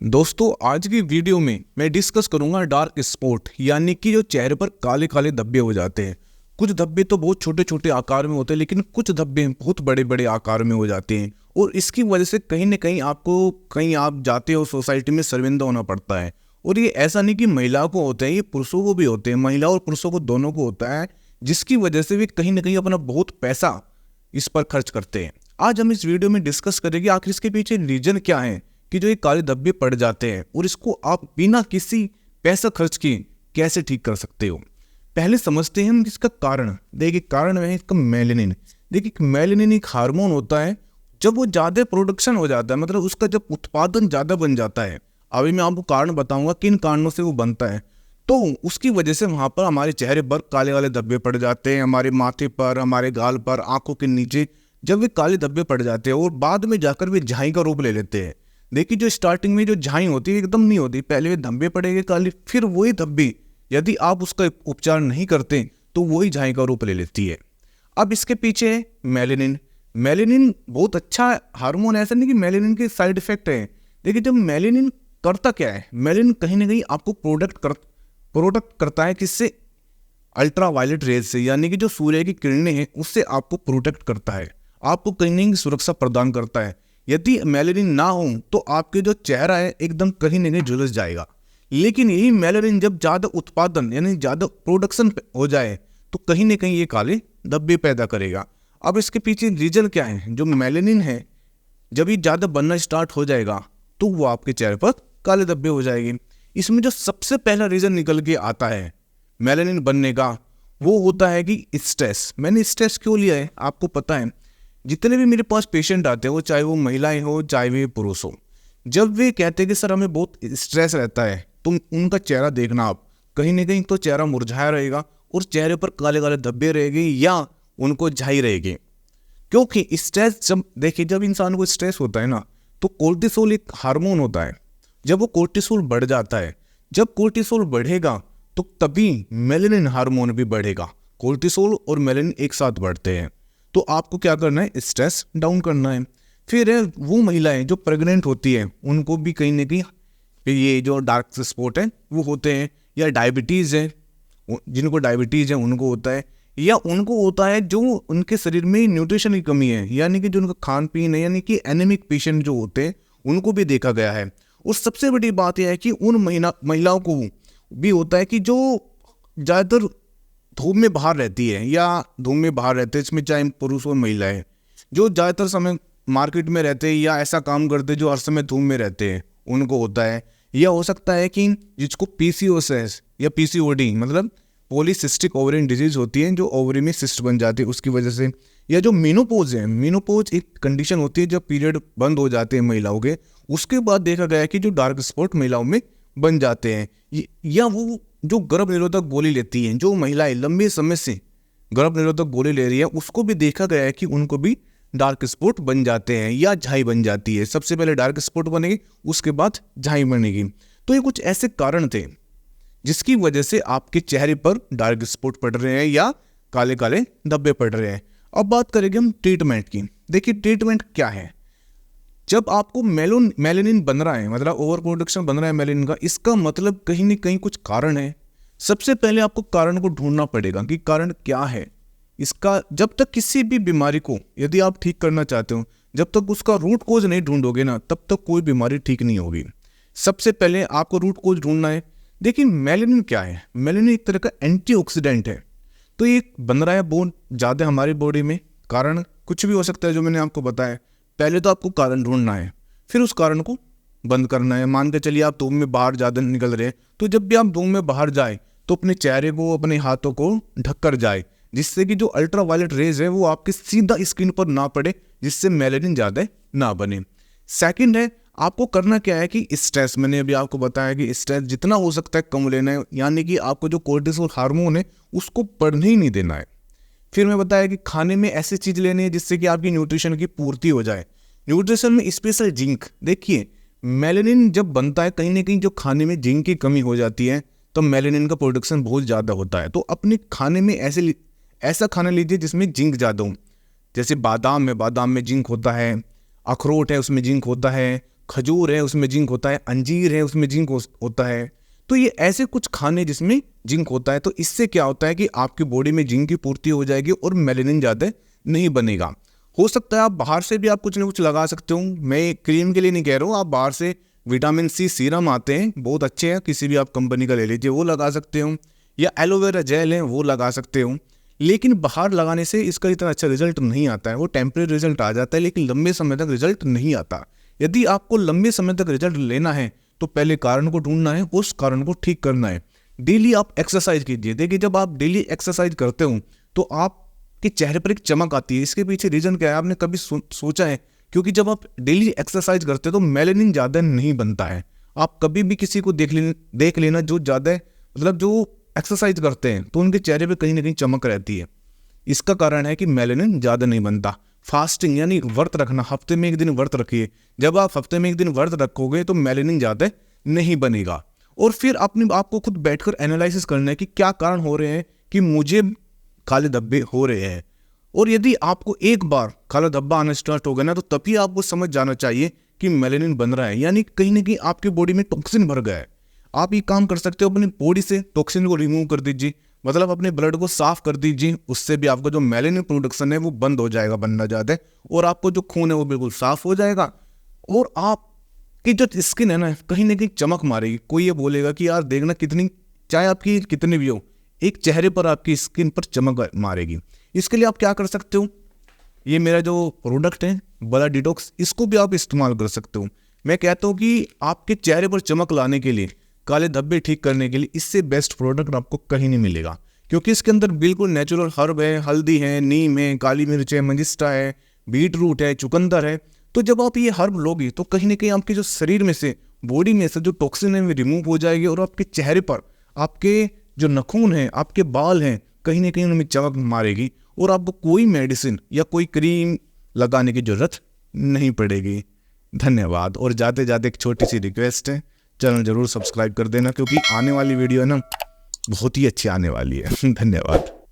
दोस्तों आज की वीडियो में मैं डिस्कस करूंगा डार्क स्पॉट यानी कि जो चेहरे पर काले काले धब्बे हो जाते हैं। कुछ धब्बे तो बहुत छोटे छोटे आकार में होते हैं, लेकिन कुछ धब्बे बहुत बड़े बड़े आकार में हो जाते हैं और इसकी वजह से कहीं ना कहीं आपको कहीं आप जाते हो सोसाइटी में शर्मिंदा होना पड़ता है। और ये ऐसा नहीं कि महिलाओं को होते हैं, ये पुरुषों को भी होते हैं, महिला और पुरुषों को दोनों को होता है, जिसकी वजह से वे कहीं ना कहीं अपना बहुत पैसा इस पर खर्च करते हैं। आज हम इस वीडियो में डिस्कस करेंगे आखिर इसके पीछे रीजन क्या है कि जो ये काले धब्बे पड़ जाते हैं और इसको आप बिना किसी पैसा खर्च किए कैसे ठीक कर सकते हो। पहले समझते हैं हम इसका कारण। देखिए कारण है इसका मेलानिन। देखिए मेलानिन एक हार्मोन होता है, जब वो ज़्यादा प्रोडक्शन हो जाता है, मतलब उसका जब उत्पादन ज़्यादा बन जाता है, अभी मैं आपको कारण बताऊंगा किन कारणों से वो बनता है, तो उसकी वजह से वहाँ पर हमारे चेहरे पर काले काले धब्बे पड़ जाते हैं, हमारे माथे पर, हमारे गाल पर, आंखों के नीचे जब वे काले धब्बे पड़ जाते हैं और बाद में जाकर वे झाई का रूप ले लेते हैं। देखिए जो स्टार्टिंग में जो झाई होती है एकदम नहीं होती, पहले वे धब्बे पड़ेंगे काले, फिर वही धब्बे यदि आप उसका उपचार नहीं करते तो वही झाई का रूप ले लेती है। अब इसके पीछे है मेलानिन। मेलानिन बहुत अच्छा हार्मोन, ऐसा नहीं कि मेलानिन के साइड इफेक्ट है। देखिए जब मेलानिन करता क्या है, मेलानिन कहीं ना कहीं आपको प्रोटेक्ट करता है, किससे? अल्ट्रा वायलेट रेज से, यानी कि जो सूर्य की किरणें हैं उससे आपको प्रोटेक्ट करता है, आपको कहीं ना कहीं सुरक्षा प्रदान करता है। यदि मेलानिन ना हो तो आपके जो चेहरा है एकदम कहीं ना कहीं झुलस जाएगा। लेकिन यही मेलानिन जब ज़्यादा उत्पादन यानी ज़्यादा प्रोडक्शन हो जाए तो कहीं ना कहीं ये काले धब्बे पैदा करेगा। अब इसके पीछे रीजन क्या है? जो मेलानिन है जब ये ज़्यादा बनना स्टार्ट हो जाएगा तो वो आपके चेहरे पर काले धब्बे हो जाएंगे। इसमें जो सबसे पहला रीजन निकल के आता है मेलानिन बनने का, वो होता है कि स्ट्रेस। मैंने स्ट्रेस क्यों लिया है आपको पता है? जितने भी मेरे पास पेशेंट आते हैं, वो चाहे वो महिलाएं हो चाहे वे पुरुष हो, जब वे कहते हैं कि सर हमें बहुत स्ट्रेस रहता है, तो उनका चेहरा देखना आप, कहीं ना कहीं तो चेहरा मुरझाया रहेगा और चेहरे पर काले काले धब्बे रहेंगे या उनको झाई रहेगी। क्योंकि स्ट्रेस जब देखिए जब इंसान को स्ट्रेस होता है ना, तो कोर्टिसोल एक हार्मोन होता है, जब वो कोर्टिसोल बढ़ जाता है, जब कोर्टिसोल बढ़ेगा तो तभी मेलानिन हार्मोन भी बढ़ेगा। कोर्टिसोल और मेलानिन एक साथ बढ़ते हैं, तो आपको क्या करना है? स्ट्रेस डाउन करना है। फिर है वो महिलाएं जो प्रेग्नेंट होती हैं, उनको भी कहीं ना कहीं ये जो डार्क स्पॉट है वो होते हैं, या डायबिटीज़ है, जिनको डायबिटीज़ है उनको होता है, या उनको होता है जो उनके शरीर में न्यूट्रिशन की कमी है, यानी कि जो उनका खान पीन है, यानी कि एनीमिक पेशेंट जो होते हैं उनको भी देखा गया है। और सबसे बड़ी बात यह है कि उन महिलाओं को भी होता है कि जो ज़्यादातर धूप में बाहर रहती है या धूप में बाहर रहते हैं, इसमें चाहे पुरुष और महिलाएं, जो ज़्यादातर समय मार्केट में रहते हैं या ऐसा काम करते हैं जो हर समय धूप में रहते हैं, उनको होता है। या हो सकता है कि जिसको पीसीओएस या पीसीओडी मतलब पॉलीसिस्टिक ओवरियन डिजीज होती है, जो ओवरी में सिस्ट बन जाती है उसकी वजह से, या जो मेनोपोज है, मेनोपोज एक कंडीशन होती है जब पीरियड बंद हो जाते हैं महिलाओं के, उसके बाद देखा गया है कि जो डार्क स्पॉट महिलाओं में बन जाते हैं। या वो जो गर्भ निरोधक गोली लेती हैं, जो महिलाएं लंबे समय से गर्भ निरोधक गोली ले रही है, उसको भी देखा गया है कि उनको भी डार्क स्पॉट बन जाते हैं या झाई बन जाती है। सबसे पहले डार्क स्पॉट बनेगी, उसके बाद झाई बनेगी। तो ये कुछ ऐसे कारण थे जिसकी वजह से आपके चेहरे पर डार्क स्पॉट पड़ रहे हैं या काले काले धब्बे पड़ रहे हैं। अब बात करेंगे हम ट्रीटमेंट की। देखिए ट्रीटमेंट क्या है? जब आपको मेलानिन बन रहा है, मतलब ओवर प्रोडक्शन बन रहा है मेलानिन का, इसका मतलब कहीं ना कहीं कुछ कारण है। सबसे पहले आपको कारण को ढूंढना पड़ेगा कि कारण क्या है इसका। जब तक किसी भी बीमारी को यदि आप ठीक करना चाहते हो, जब तक उसका रूट कोज नहीं ढूंढोगे ना, तब तक कोई बीमारी ठीक नहीं होगी। सबसे पहले आपको रूट कोज ढूंढना है। देखिए मेलानिन क्या है? मेलानिन एक तरह का एंटीऑक्सीडेंट है, तो ये बन रहा है बहुत ज़्यादा हमारी बॉडी में। कारण कुछ भी हो सकता है जो मैंने आपको बताया। पहले तो आपको कारण ढूंढना है, फिर उस कारण को बंद करना है। मान के चलिए आप धूप में बाहर ज़्यादा निकल रहे हैं, तो जब भी आप धूप में बाहर जाए तो अपने चेहरे को, अपने हाथों को ढक कर जाए, जिससे कि जो अल्ट्रा वायलेट रेज है वो आपके सीधा स्किन पर ना पड़े, जिससे मेलानिन ज़्यादा ना बने। सेकंड है आपको करना क्या है कि स्ट्रेस, मैंने अभी आपको बताया कि स्ट्रेस जितना हो सकता है कम लेना है, यानी कि आपको जो कोर्टिसोल हार्मोन है उसको बढ़ने ही नहीं देना है। फिर मैं बताया कि खाने में ऐसी चीज़ लेनी है जिससे कि आपकी न्यूट्रिशन की पूर्ति हो जाए। न्यूट्रिशन में स्पेशल जिंक। देखिए मेलानिन जब बनता है, कहीं ना कहीं जो खाने में जिंक की कमी हो जाती है तो मेलानिन का प्रोडक्शन बहुत ज़्यादा होता है। तो अपने खाने में ऐसा खाना लीजिए जिसमें जिंक ज़्यादा हो। जैसे बादाम में जिंक होता है, अखरोट है उसमें जिंक होता है, खजूर है उसमें जिंक होता है, अंजीर है उसमें जिंक होता है। तो ये ऐसे कुछ खाने जिसमें जिंक होता है, तो इससे क्या होता है कि आपकी बॉडी में जिंक की पूर्ति हो जाएगी और मेलेनिन ज़्यादा नहीं बनेगा। हो सकता है आप बाहर से भी आप कुछ ना कुछ लगा सकते हो, मैं क्रीम के लिए नहीं कह रहा हूँ, आप बाहर से विटामिन सी सीरम आते हैं बहुत अच्छे हैं, किसी भी आप कंपनी का ले लीजिए, वो लगा सकते हो, या एलोवेरा जेल है वो लगा सकते हो। लेकिन बाहर लगाने से इसका इतना अच्छा रिजल्ट नहीं आता है, वो टेम्परेरी रिजल्ट आ जाता है लेकिन लंबे समय तक रिजल्ट नहीं आता। यदि आपको लंबे समय तक रिजल्ट लेना है तो पहले कारण को ढूंढना है, उस कारण को ठीक करना है। डेली आप एक्सरसाइज कीजिए। देखिए जब आप डेली एक्सरसाइज करते हो तो आपके चेहरे पर एक चमक आती है। इसके पीछे रीजन क्या है, आपने कभी सोचा है? क्योंकि जब आप डेली एक्सरसाइज करते हो तो मेलेनिन ज़्यादा नहीं बनता है। आप कभी भी किसी को देख लेना जो ज़्यादा मतलब जो एक्सरसाइज करते हैं तो उनके चेहरे पे कहीं ना कहीं चमक रहती है। इसका कारण है कि मेलेनिन ज़्यादा नहीं बनता। फास्टिंग यानी व्रत रखना, हफ्ते में एक दिन व्रत रखिए। जब आप हफ्ते में एक दिन व्रत रखोगे तो मेलेनिन ज़्यादा नहीं बनेगा। और फिर अपने आपको खुद बैठकर एनालिसिस करना है कि क्या कारण हो रहे हैं कि मुझे काले धब्बे हो रहे हैं। और यदि आपको एक बार काला धब्बा आना स्टार्ट हो गया ना, तो तभी आपको समझ जाना चाहिए कि मेलेनिन बन रहा है, यानी कहीं ना कहीं आपकी बॉडी में टॉक्सिन भर गया है। आप ये काम कर सकते हो, अपनी बॉडी से टॉक्सिन को रिमूव कर दीजिए, मतलब अपने ब्लड को साफ कर दीजिए। उससे भी आपका जो मेलेनिन प्रोडक्शन है वो बंद हो जाएगा बनना ज़्यादा, और आपको जो खून है वो बिल्कुल साफ हो जाएगा। और आपकी जो स्किन है ना कहीं चमक मारेगी। कोई ये बोलेगा कि यार देखना कितनी, चाहे आपकी कितनी भी हो, एक चेहरे पर आपकी स्किन पर चमक मारेगी। इसके लिए आप क्या कर सकते हो, ये मेरा जो प्रोडक्ट है बला डिटॉक्स, इसको भी आप इस्तेमाल कर सकते हो। मैं कहता हूँ कि आपके चेहरे पर चमक लाने के लिए, काले धब्बे ठीक करने के लिए इससे बेस्ट प्रोडक्ट आपको कहीं नहीं मिलेगा, क्योंकि इसके अंदर बिल्कुल नेचुरल हर्ब है, हल्दी है, नीम है, काली मिर्च है, मंजिस्टा है, बीट रूट है, चुकंदर है। तो जब आप ये हर्ब लोगे तो कहीं ना कहीं आपके जो शरीर में से, बॉडी में से जो टॉक्सिन है वो रिमूव हो जाएगी, और आपके चेहरे पर आपके जो नाखून हैं, आपके बाल हैं, कहीं ना कहीं उनमें चमक मारेगी, और आपको कोई मेडिसिन या कोई क्रीम लगाने की जरूरत नहीं पड़ेगी। धन्यवाद। और जाते जाते एक छोटी सी रिक्वेस्ट है, चैनल जरूर सब्सक्राइब कर देना, क्योंकि आने वाली वीडियो है ना बहुत ही अच्छी आने वाली है। धन्यवाद।